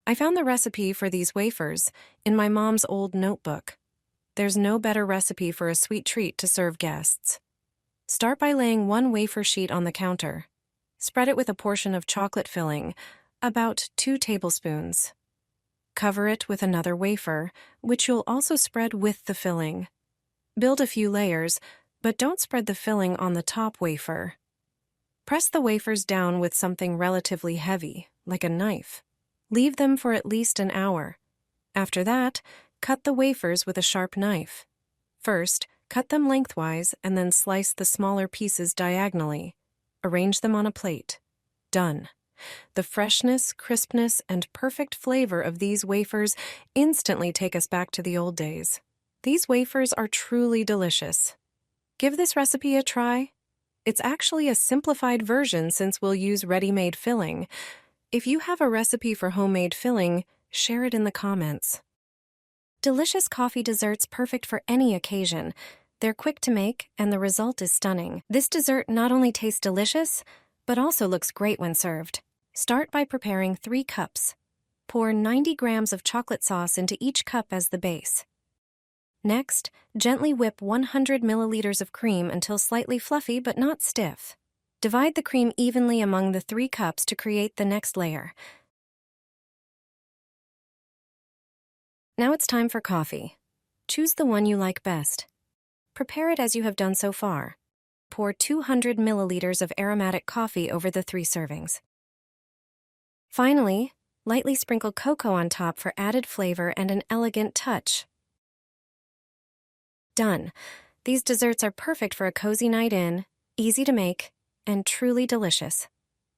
I found the recipe for these wafers in my mom's old notebook. There's no better recipe for a sweet treat to serve guests. Start by laying one wafer sheet on the counter. Spread it with a portion of chocolate filling, about 2 tablespoons. Cover it with another wafer, which you'll also spread with the filling. Build a few layers, but don't spread the filling on the top wafer. Press the wafers down with something relatively heavy, like a knife. Leave them for at least an hour. After that, cut the wafers with a sharp knife. First, cut them lengthwise and then slice the smaller pieces diagonally. Arrange them on a plate. Done. The freshness, crispness, and perfect flavor of these wafers instantly take us back to the old days. These wafers are truly delicious. Give this recipe a try. It's actually a simplified version since we'll use ready-made filling. If you have a recipe for homemade filling, share it in the comments. Delicious coffee desserts perfect for any occasion. They're quick to make, and the result is stunning. This dessert not only tastes delicious, but also looks great when served. Start by preparing 3 cups. Pour 90 grams of chocolate sauce into each cup as the base. Next, gently whip 100 milliliters of cream until slightly fluffy but not stiff. Divide the cream evenly among the 3 cups to create the next layer. Now it's time for coffee. Choose the one you like best. Prepare it as you have done so far. Pour 200 milliliters of aromatic coffee over the 3 servings. Finally, lightly sprinkle cocoa on top for added flavor and an elegant touch. Done. These desserts are perfect for a cozy night in, easy to make, and truly delicious.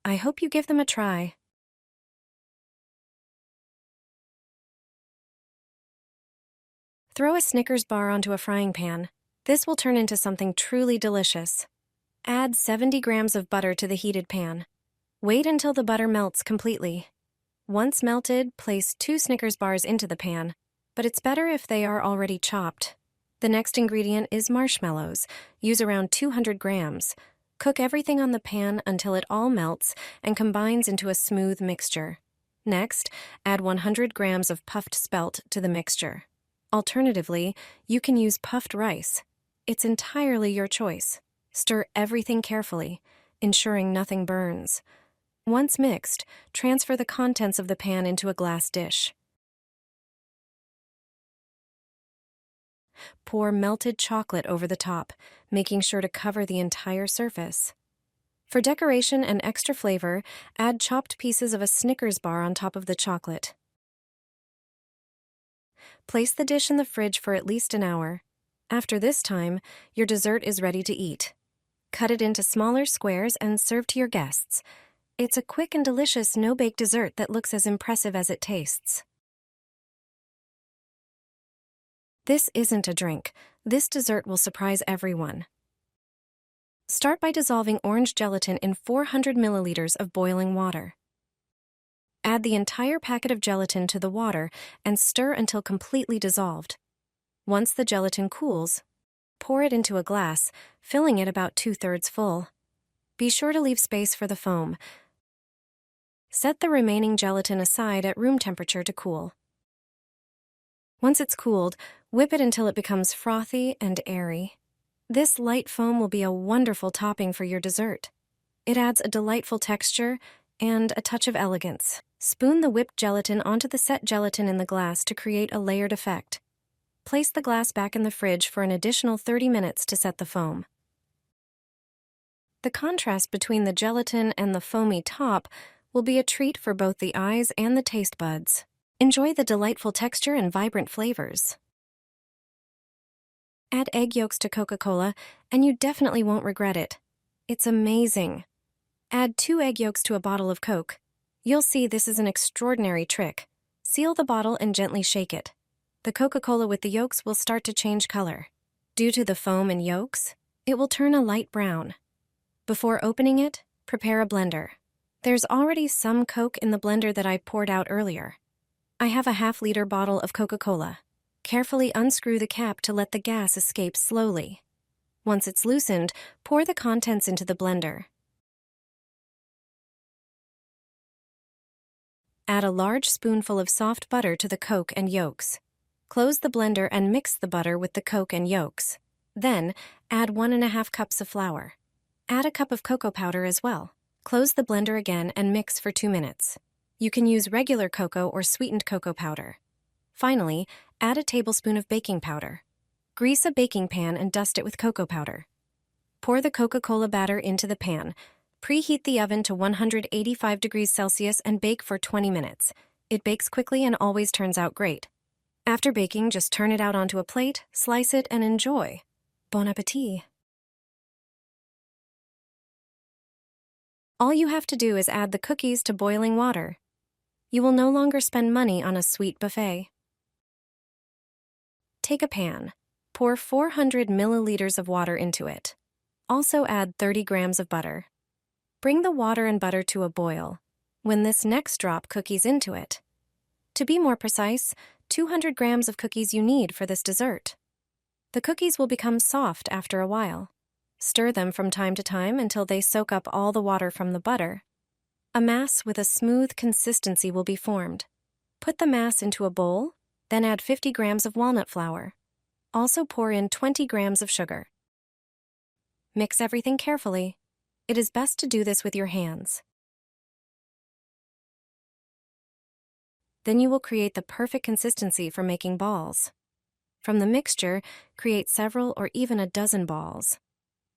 I hope you give them a try. Throw a Snickers bar onto a frying pan. This will turn into something truly delicious. Add 70 grams of butter to the heated pan. Wait until the butter melts completely. Once melted, place 2 Snickers bars into the pan, but it's better if they are already chopped. The next ingredient is marshmallows. Use around 200 grams. Cook everything on the pan until it all melts and combines into a smooth mixture. Next, add 100 grams of puffed spelt to the mixture. Alternatively, you can use puffed rice. It's entirely your choice. Stir everything carefully, ensuring nothing burns. Once mixed, transfer the contents of the pan into a glass dish. Pour melted chocolate over the top, making sure to cover the entire surface. For decoration and extra flavor, add chopped pieces of a Snickers bar on top of the chocolate. Place the dish in the fridge for at least an hour. After this time, your dessert is ready to eat. Cut it into smaller squares and serve to your guests. It's a quick and delicious no-bake dessert that looks as impressive as it tastes. This isn't a drink. This dessert will surprise everyone. Start by dissolving orange gelatin in 400 milliliters of boiling water. Add the entire packet of gelatin to the water and stir until completely dissolved. Once the gelatin cools, pour it into a glass, filling it about 2/3 full. Be sure to leave space for the foam. Set the remaining gelatin aside at room temperature to cool. Once it's cooled, whip it until it becomes frothy and airy. This light foam will be a wonderful topping for your dessert. It adds a delightful texture and a touch of elegance. Spoon the whipped gelatin onto the set gelatin in the glass to create a layered effect. Place the glass back in the fridge for an additional 30 minutes to set the foam. The contrast between the gelatin and the foamy top will be a treat for both the eyes and the taste buds. Enjoy the delightful texture and vibrant flavors. Add egg yolks to Coca-Cola, and you definitely won't regret it. It's amazing. Add 2 egg yolks to a bottle of Coke. You'll see this is an extraordinary trick. Seal the bottle and gently shake it. The Coca-Cola with the yolks will start to change color. Due to the foam and yolks, it will turn a light brown. Before opening it, prepare a blender. There's already some Coke in the blender that I poured out earlier. I have a half-liter bottle of Coca-Cola. Carefully unscrew the cap to let the gas escape slowly. Once it's loosened, pour the contents into the blender. Add a large spoonful of soft butter to the Coke and yolks. Close the blender and mix the butter with the Coke and yolks. Then, add 1½ cups of flour. Add a cup of cocoa powder as well. Close the blender again and mix for 2 minutes. You can use regular cocoa or sweetened cocoa powder. Finally, add a tablespoon of baking powder. Grease a baking pan and dust it with cocoa powder. Pour the Coca-Cola batter into the pan. Preheat the oven to 185 degrees Celsius and bake for 20 minutes. It bakes quickly and always turns out great. After baking, just turn it out onto a plate, slice it, and enjoy. Bon appétit! All you have to do is add the cookies to boiling water. You will no longer spend money on a sweet buffet. Take a pan. Pour 400 milliliters of water into it. Also add 30 grams of butter. Bring the water and butter to a boil. When this next, drop cookies into it. To be more precise, 200 grams of cookies you need for this dessert. The cookies will become soft after a while. Stir them from time to time until they soak up all the water from the butter. A mass with a smooth consistency will be formed. Put the mass into a bowl, then add 50 grams of walnut flour. Also pour in 20 grams of sugar. Mix everything carefully. It is best to do this with your hands. Then you will create the perfect consistency for making balls. From the mixture, create several or even a dozen balls.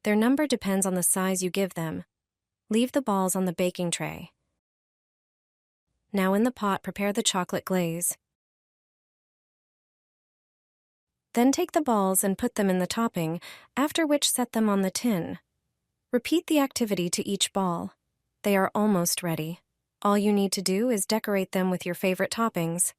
Their number depends on the size you give them. Leave the balls on the baking tray. Now in the pot, prepare the chocolate glaze. Then take the balls and put them in the topping, after which set them on the tin. Repeat the activity to each ball. They are almost ready. All you need to do is decorate them with your favorite toppings.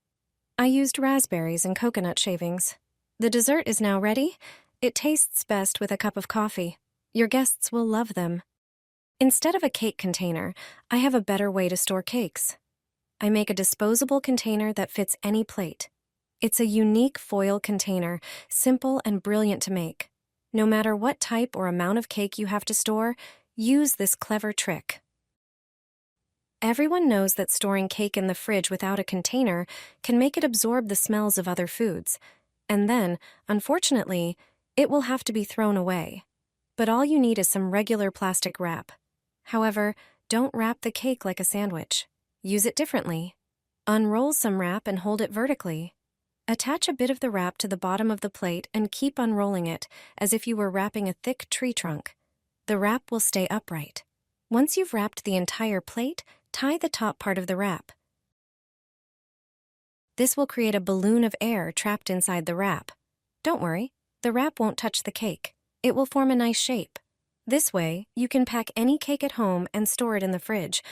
I used raspberries and coconut shavings. The dessert is now ready. It tastes best with a cup of coffee. Your guests will love them. Instead of a cake container, I have a better way to store cakes. I make a disposable container that fits any plate. It's a unique foil container, simple and brilliant to make. No matter what type or amount of cake you have to store, use this clever trick. Everyone knows that storing cake in the fridge without a container can make it absorb the smells of other foods. And then, unfortunately, it will have to be thrown away. But all you need is some regular plastic wrap. However, don't wrap the cake like a sandwich. Use it differently. Unroll some wrap and hold it vertically. Attach a bit of the wrap to the bottom of the plate and keep unrolling it as if you were wrapping a thick tree trunk. The wrap will stay upright. Once you've wrapped the entire plate, tie the top part of the wrap. This will create a balloon of air trapped inside the wrap. Don't worry, the wrap won't touch the cake. It will form a nice shape. This way, you can pack any cake at home and store it in the fridge,